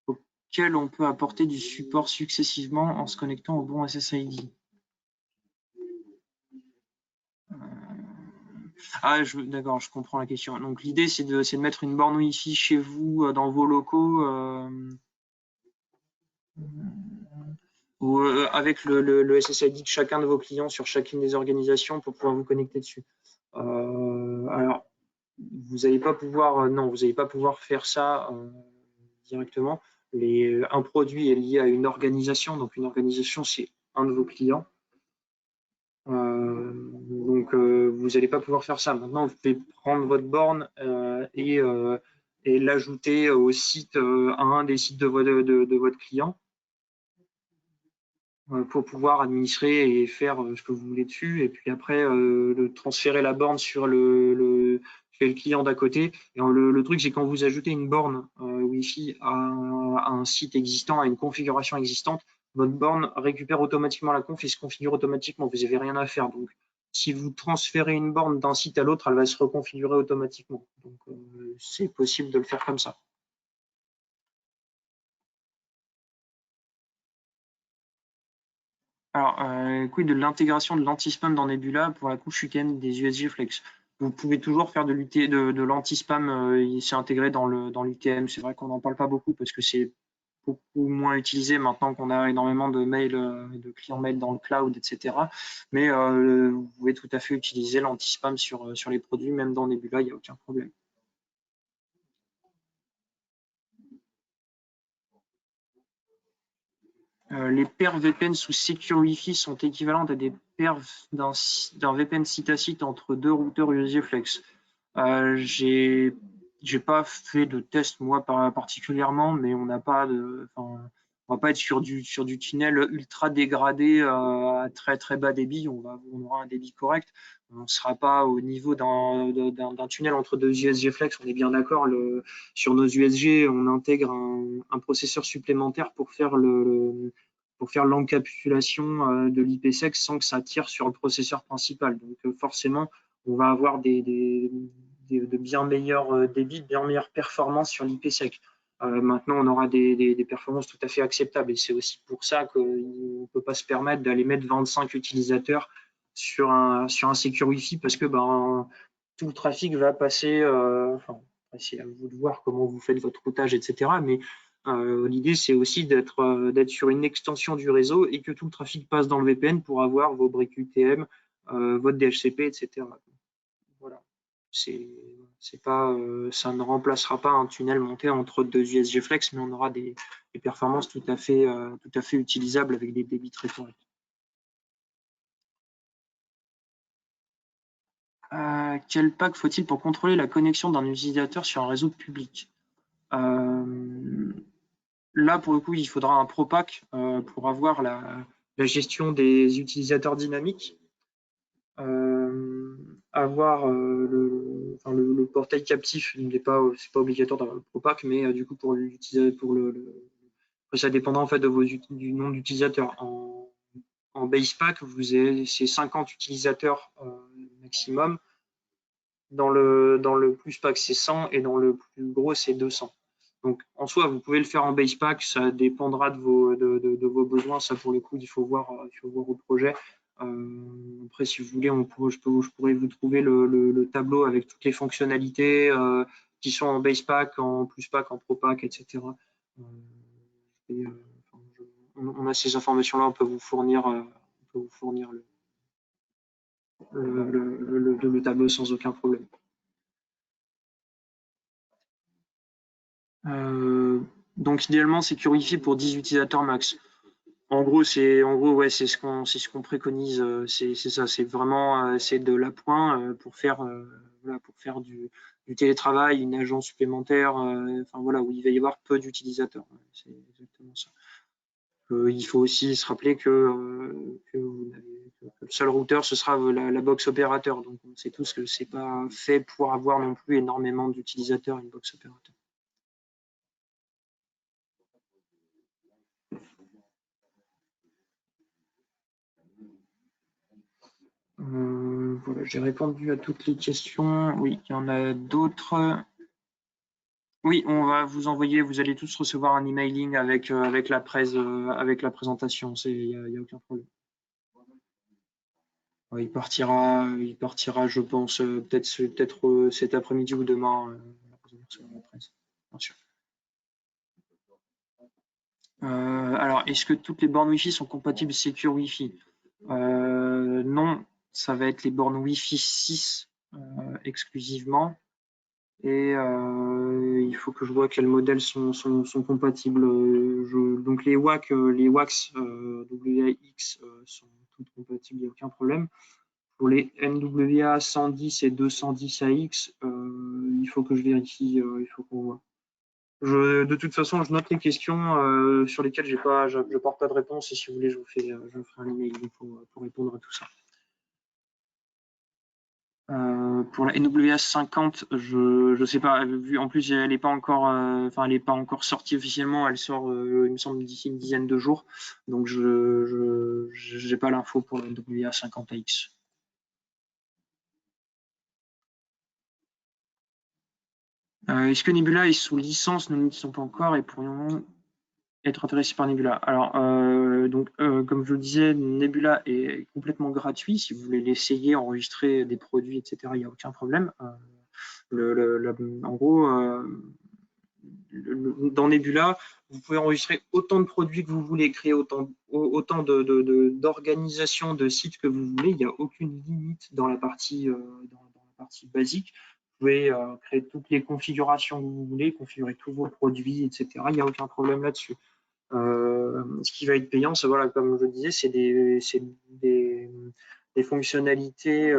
auxquels on peut apporter du support successivement en se connectant au bon SSID? Ah, d'accord, je comprends la question. Donc l'idée, c'est de mettre une borne Wi-Fi chez vous, dans vos locaux, ou avec le SSID de chacun de vos clients sur chacune des organisations pour pouvoir vous connecter dessus. Alors, vous n'allez pas pouvoir, non, vous n'allez pas pouvoir faire ça directement. Un produit est lié à une organisation, donc une organisation, c'est un de vos clients. Donc, vous n'allez pas pouvoir faire ça. Maintenant, vous pouvez prendre votre borne et l'ajouter au site, à un des sites de votre client. pour pouvoir administrer et faire ce que vous voulez dessus. Et puis après, transférer la borne sur chez le client d'à côté. Et le truc, c'est quand vous ajoutez une borne Wi-Fi à un site existant, à une configuration existante, votre borne récupère automatiquement la conf et se configure automatiquement. Vous n'avez rien à faire. Donc, si vous transférez une borne d'un site à l'autre, elle va se reconfigurer automatiquement. Donc, c'est possible de le faire comme ça. Alors, quid de l'intégration de l'anti-spam dans Nebula pour la couche UTM des USG Flex? Vous pouvez toujours faire de l'anti-spam, il s'est intégré dans l'UTM. C'est vrai qu'on n'en parle pas beaucoup parce que c'est beaucoup moins utilisé maintenant qu'on a énormément de mails, de clients mail dans le cloud, etc. Mais vous pouvez tout à fait utiliser l'anti-spam sur les produits, même dans Nebula, il n'y a aucun problème. Les paires VPN sous Secure Wi-Fi sont équivalentes à des paires d'un VPN site à site entre deux routeurs USB Flex. J'ai pas fait de test moi particulièrement, mais on n'a pas on va pas être sur du tunnel ultra dégradé à très très bas débit. On aura un débit correct. On ne sera pas au niveau d'un tunnel entre deux USG Flex. On est bien d'accord. Sur nos USG, on intègre un processeur supplémentaire pour faire l'encapsulation de l'IPsec sans que ça tire sur le processeur principal. Donc forcément, on va avoir de bien meilleurs débits, de bien meilleures performances sur l'IPsec. Maintenant, on aura des performances tout à fait acceptables et c'est aussi pour ça qu'on ne peut pas se permettre d'aller mettre 25 utilisateurs sur un Secure Wi-Fi parce que tout le trafic va passer, c'est à vous de voir comment vous faites votre routage, etc. Mais l'idée, c'est aussi d'être sur une extension du réseau et que tout le trafic passe dans le VPN pour avoir vos briques UTM, votre DHCP, etc. Voilà. C'est pas, ça ne remplacera pas un tunnel monté entre deux USG Flex, mais on aura des performances tout à fait utilisables avec des débits très corrects. Quel pack faut-il pour contrôler la connexion d'un utilisateur sur un réseau public? Là, pour le coup, il faudra un ProPack pour avoir la gestion des utilisateurs dynamiques. Avoir le portail captif n'est pas, c'est pas obligatoire d'avoir le ProPack, mais du coup pour l'utiliser ça dépendra en fait du nombre d'utilisateurs. En Basepack, c'est 50 utilisateurs maximum. Dans le plus pack, c'est 100 et dans le plus gros, c'est 200. Donc en soi, vous pouvez le faire en Basepack, ça dépendra de vos besoins. Ça, pour le coup, il faut voir au projet. Après, si vous voulez, je pourrais vous trouver le tableau avec toutes les fonctionnalités qui sont en Basepack, en Pluspack, en ProPack, etc. Et, on a ces informations-là, on peut vous fournir le tableau sans aucun problème. Donc idéalement, c'est Securify pour 10 utilisateurs max. En gros, ouais, c'est ce qu'on préconise. C'est ça, c'est vraiment c'est de l'appoint pour faire du télétravail, une agence supplémentaire. Enfin voilà, où il va y avoir peu d'utilisateurs. C'est exactement ça. Il faut aussi se rappeler que le seul routeur, ce sera la box opérateur. Donc on sait tous que c'est pas fait pour avoir non plus énormément d'utilisateurs une box opérateur. Voilà, j'ai répondu à toutes les questions. Oui, il y en a d'autres. Oui, on va vous envoyer, vous allez tous recevoir un emailing avec avec la présentation. Il y a aucun problème. Il partira, je pense, peut-être cet après-midi ou demain. La presse, bien sûr. Alors, est-ce que toutes les bornes Wi-Fi sont compatibles Secure Wi-Fi? Non, ça va être les bornes Wi-Fi 6 exclusivement. Et il faut que je vois quels modèles sont compatibles. Donc les WAX WAX sont toutes compatibles, il n'y a aucun problème. Pour les NWA 110 et 210 AX, il faut que je vérifie, il faut qu'on voit. De toute façon, je note les questions sur lesquelles je porte pas de réponse, et si vous voulez, je vous ferai un email pour répondre à tout ça. Pour la NWA 50, je sais pas. En plus, elle est pas encore, elle est pas encore sortie officiellement. Elle sort, il me semble, d'ici une dizaine de jours. Donc, je j'ai pas l'info pour la NWA 50AX. Est-ce que Nebula est sous licence? Nous ne le savons pas encore et pourrions être intéressés par Nebula. Alors, comme je le disais, Nebula est complètement gratuit. Si vous voulez l'essayer, enregistrer des produits, etc., il n'y a aucun problème. En gros, dans Nebula, vous pouvez enregistrer autant de produits que vous voulez, créer autant d'organisations, de sites que vous voulez. Il n'y a aucune limite dans la partie basique. Vous pouvez créer toutes les configurations que vous voulez, configurer tous vos produits, etc. Il n'y a aucun problème là-dessus. Ce qui va être payant, c'est, voilà, comme je disais, c'est des fonctionnalités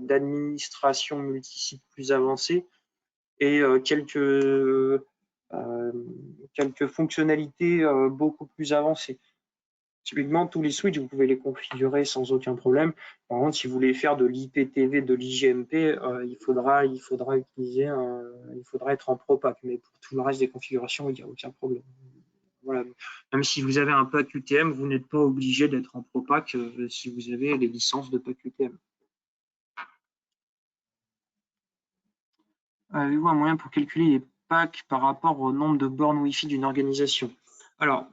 d'administration multisite plus avancées et quelques fonctionnalités beaucoup plus avancées. Typiquement, tous les switches, vous pouvez les configurer sans aucun problème. Par contre, si vous voulez faire de l'IPTV, de l'IGMP, il faudra être en ProPack. Mais pour tout le reste des configurations, il n'y a aucun problème. Voilà. Même si vous avez un pack UTM, vous n'êtes pas obligé d'être en ProPack si vous avez les licences de pack UTM. Avez-vous un moyen pour calculer les packs par rapport au nombre de bornes Wi-Fi d'une organisation? Alors,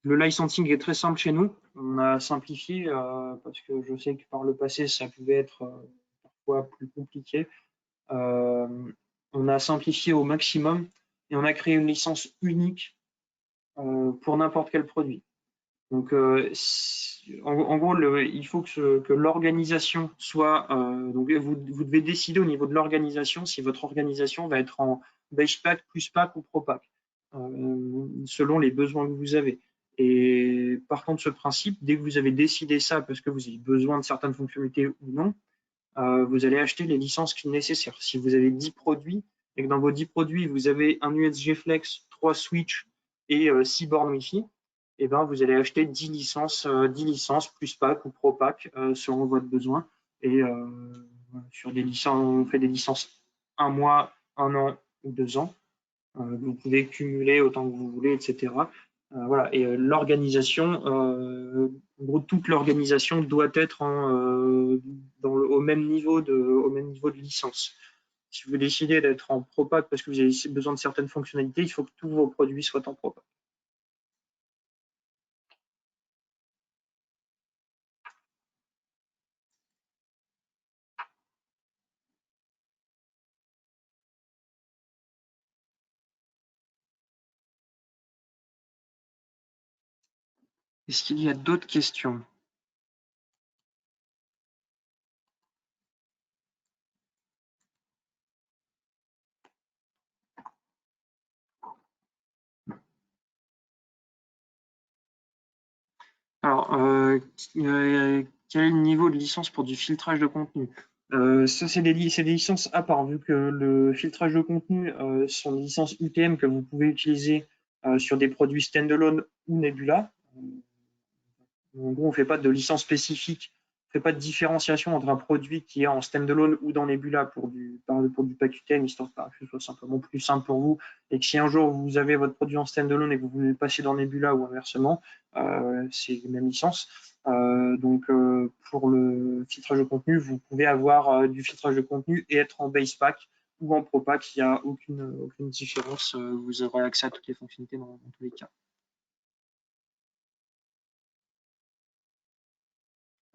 le licensing est très simple chez nous. On a simplifié parce que je sais que par le passé, ça pouvait être parfois plus compliqué. On a simplifié au maximum et on a créé une licence unique pour n'importe quel produit. Donc, en gros, il faut que l'organisation soit. Donc, vous devez décider au niveau de l'organisation si votre organisation va être en base pack, plus pack ou pro pack, selon les besoins que vous avez. Et par contre, ce principe, dès que vous avez décidé ça, parce que vous avez besoin de certaines fonctionnalités ou non, vous allez acheter les licences nécessaires. Si vous avez 10 produits et que dans vos 10 produits, vous avez un USG Flex, 3 switches et 6 bornes Wi-Fi, et ben, vous allez acheter 10 licences plus pack ou pro pack selon votre besoin. Et sur des licences, on fait des licences 1 mois, 1 an ou 2 ans. Vous pouvez cumuler autant que vous voulez, etc. Voilà. Et l'organisation, en gros, toute l'organisation doit être au même niveau de licence. Si vous décidez d'être en pro pack parce que vous avez besoin de certaines fonctionnalités, il faut que tous vos produits soient en pro pack. Est-ce qu'il y a d'autres questions? Alors, quel est le niveau de licence pour du filtrage de contenu? Ça, c'est des licences à part, vu que le filtrage de contenu sont des licences UTM que vous pouvez utiliser sur des produits standalone ou Nebula. En gros, on ne fait pas de licence spécifique, on ne fait pas de différenciation entre un produit qui est en standalone ou dans Nebula pour du pack UTM, histoire que ce soit simplement plus simple pour vous, et que si un jour vous avez votre produit en standalone et que vous voulez le passer dans Nebula ou inversement, c'est les mêmes licences. Pour le filtrage de contenu, vous pouvez avoir du filtrage de contenu et être en base pack ou en pro pack, il n'y a aucune différence, vous aurez accès à toutes les fonctionnalités dans tous les cas.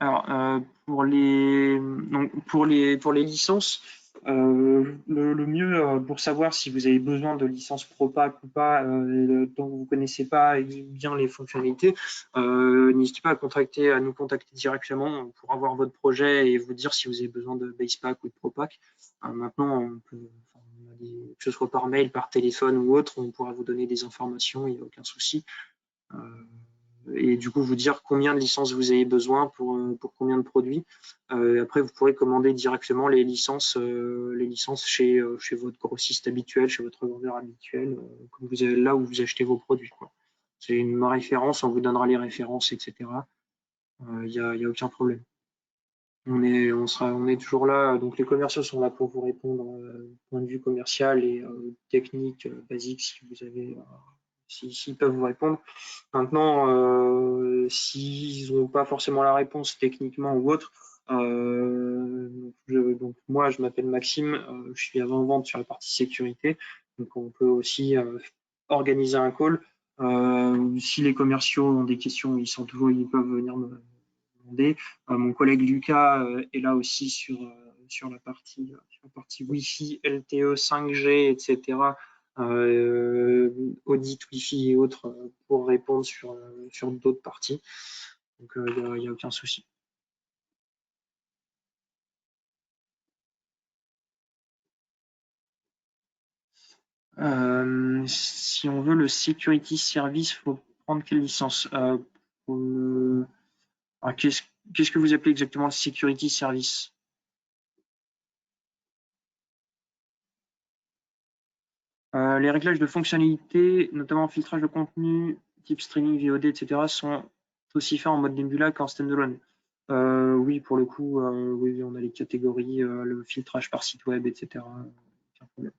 Alors, pour les licences, le mieux pour savoir si vous avez besoin de licence ProPack ou pas, tant que vous ne connaissez pas bien les fonctionnalités, n'hésitez pas à nous contacter directement pour avoir votre projet et vous dire si vous avez besoin de BasePack ou de ProPack. Maintenant, que ce soit par mail, par téléphone ou autre, on pourra vous donner des informations, il n'y a aucun souci. et du coup vous dire combien de licences vous avez besoin pour combien de produits. Après, vous pourrez commander directement les licences chez votre grossiste habituel, chez votre vendeur habituel, comme vous avez là où vous achetez vos produits, quoi. C'est une référence, on vous donnera les références, etc. Il y a aucun problème. On est toujours là. Donc les commerciaux sont là pour vous répondre point de vue commercial et technique basique si vous avez, s'ils peuvent vous répondre. Maintenant, s'ils n'ont pas forcément la réponse techniquement ou autre, donc moi je m'appelle Maxime, je suis avant-vente sur la partie sécurité. Donc on peut aussi organiser un call. Si les commerciaux ont des questions, ils peuvent venir me demander. Mon collègue Lucas est là aussi sur la partie Wi-Fi, LTE, 5G, etc. Audit Wi-Fi et autres pour répondre sur d'autres parties. Donc il n'y a aucun souci. Si on veut le security service, il faut prendre quelle licence Qu'est-ce que vous appelez exactement le security service? Les réglages de fonctionnalité, notamment filtrage de contenu, type streaming, VOD, etc., sont aussi faits en mode Nebula qu'en standalone. Oui, pour le coup, oui, on a les catégories, le filtrage par site web, etc. Aucun problème.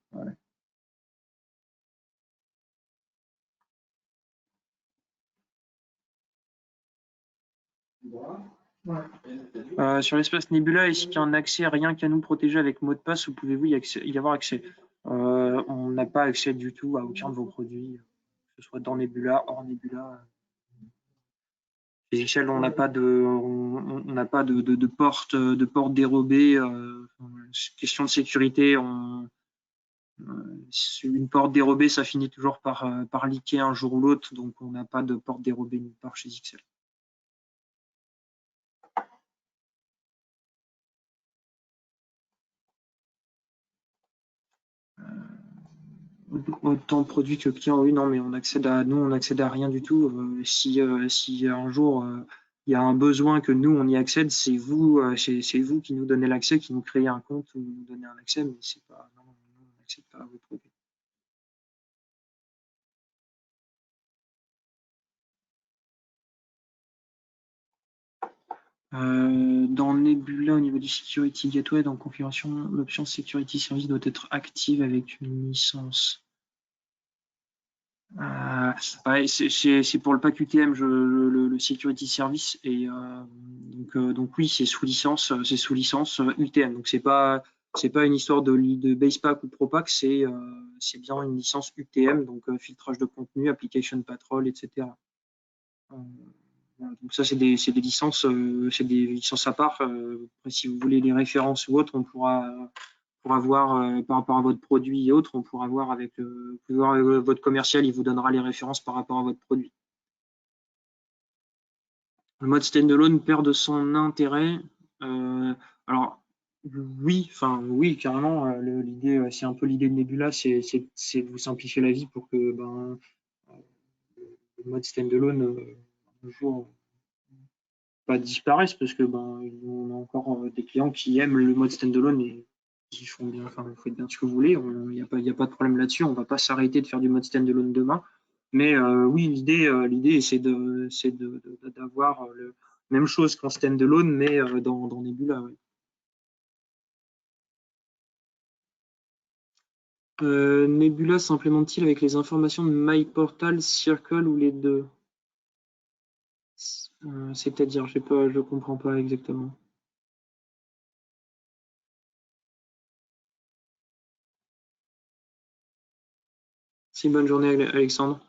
Ouais. Sur l'espace Nebula, est-ce qu'il y a un accès rien qu'à nous protéger avec mot de passe ou pouvez-vous y avoir accès? On n'a pas accès du tout à aucun de vos produits, que ce soit dans Nebula, hors Nebula. Les échelles, on n'a pas de porte dérobée. Question de sécurité, une porte dérobée, ça finit toujours par leaker un jour ou l'autre, donc on n'a pas de porte dérobée nulle part chez XL. Autant produit que client, oui, non, mais on accède à rien du tout. Si un jour il y a un besoin que nous on y accède, c'est vous qui nous donnez l'accès, qui nous créez un compte ou nous donnez un accès, mais c'est pas, non, on n'accède pas à vos produits. Dans Nebula, au niveau du Security Gateway, dans configuration, l'option Security Service doit être active avec une licence. Ouais, c'est pour le pack UTM, le Security Service, et donc oui, c'est sous licence UTM. Donc c'est pas une histoire de base pack ou pro pack, c'est bien une licence UTM, donc filtrage de contenu, application patrol, etc. Donc ça, c'est des licences à part. Après, si vous voulez des références ou autres, on pourra voir par rapport à votre produit et autres, on pourra voir avec votre commercial, il vous donnera les références par rapport à votre produit. Le mode standalone perd de son intérêt. Alors oui, carrément. L'idée, c'est un peu l'idée de Nebula, c'est de vous simplifier la vie pour que le mode standalone un jour pas disparaisse, parce que on a encore des clients qui aiment le mode standalone et qui font bien, enfin vous faites bien ce que vous voulez, il n'y a pas de problème là-dessus, on va pas s'arrêter de faire du mode standalone demain. Mais oui, l'idée c'est d'avoir le même chose qu'en standalone, mais dans Nebula. Ouais. Nebula s'implémente-t-il avec les informations de MyPortal, Circle ou les deux? C'est-à-dire, je comprends pas exactement. Si, bonne journée Alexandre.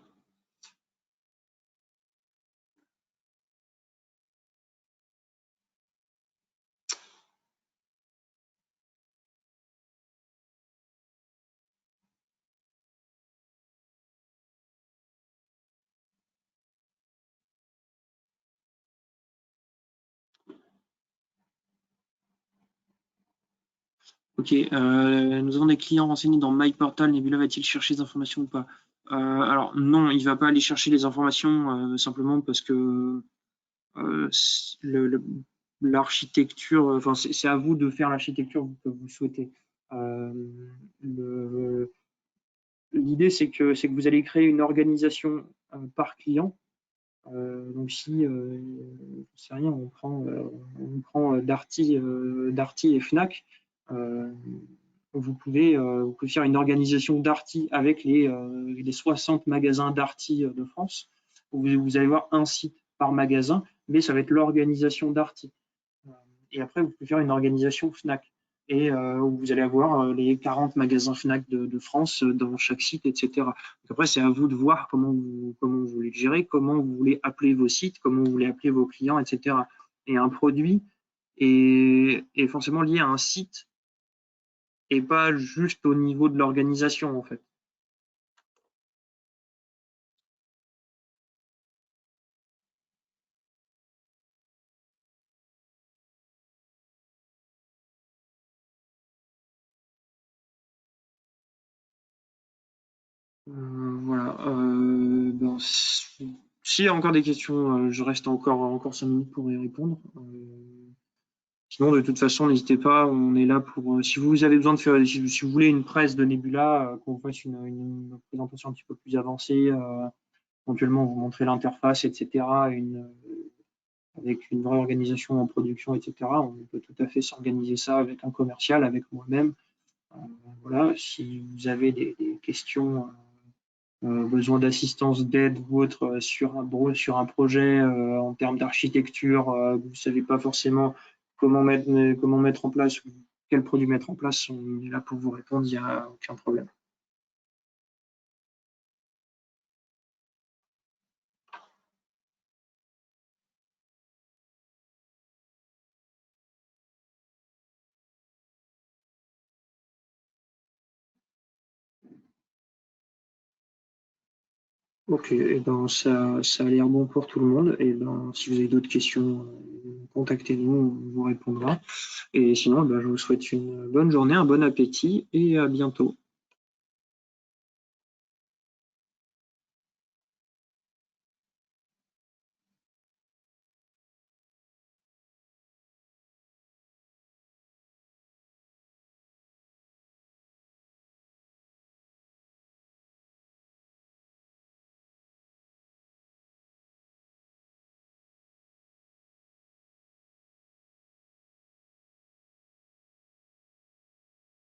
Ok, nous avons des clients renseignés dans MyPortal. Nebula va-t-il chercher des informations ou pas? Alors non, il ne va pas aller chercher les informations simplement parce que l'architecture, enfin c'est à vous de faire l'architecture que vous souhaitez. L'idée c'est que vous allez créer une organisation par client. Donc si, je sais rien, on prend Darty et Fnac, vous pouvez faire une organisation Darty avec les 60 magasins Darty de France. Vous allez voir un site par magasin, mais ça va être l'organisation Darty. Et après, vous pouvez faire une organisation Fnac. Et vous allez avoir les 40 magasins Fnac de France dans chaque site, etc. Donc après, c'est à vous de voir comment vous voulez le gérer, comment vous voulez appeler vos sites, comment vous voulez appeler vos clients, etc. Et un produit est forcément lié à un site et pas juste au niveau de l'organisation, en fait. Voilà. Ben, s'il y a encore des questions, je reste encore 5 minutes pour y répondre. Sinon, de toute façon, n'hésitez pas, on est là pour. Si vous avez besoin de faire, si vous voulez une presse de Nebula, qu'on fasse une présentation un petit peu plus avancée, éventuellement vous montrer l'interface, etc., avec une vraie organisation en production, etc., on peut tout à fait s'organiser ça avec un commercial, avec moi-même. Voilà. Si vous avez des questions, besoin d'assistance, d'aide ou autre sur un projet en termes d'architecture, vous ne savez pas forcément comment mettre en place, ou quel produit mettre en place, on est là pour vous répondre, il n'y a aucun problème. Ok, et ben ça a l'air bon pour tout le monde. Et ben si vous avez d'autres questions, contactez-nous, on vous répondra. Et sinon, ben, je vous souhaite une bonne journée, un bon appétit et à bientôt.